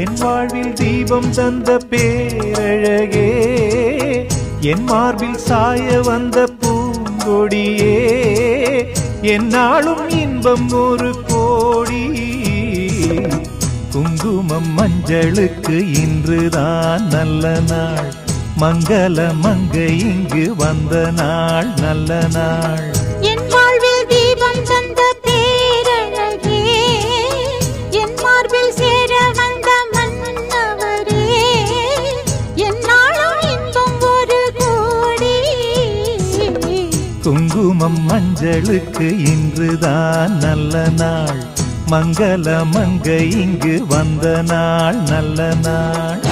என் வாழ்வில் தீபம் தந்த பேரழகே, என் மார்பில் சாய வந்த பூங்கொடியே, என்னாலும் இன்பம் ஒரு கோடி. குங்குமம் மஞ்சளுக்கு இன்றுதான் நல்ல நாள், மங்கள மங்கை இங்கு வந்த நாள் நல்ல நாள். என் வாழ்வில் தீபம் தந்த பேரழகே, என் மார்பில் சேர வந்த மன்னவரே, என்னாலும் இன்பம் ஒரு கோடி. குங்குமம் மஞ்சளுக்கு இன்றுதான் நல்ல நாள், மங்கள மங்கை இங்கு வந்த நாள் நல்ல நாள்.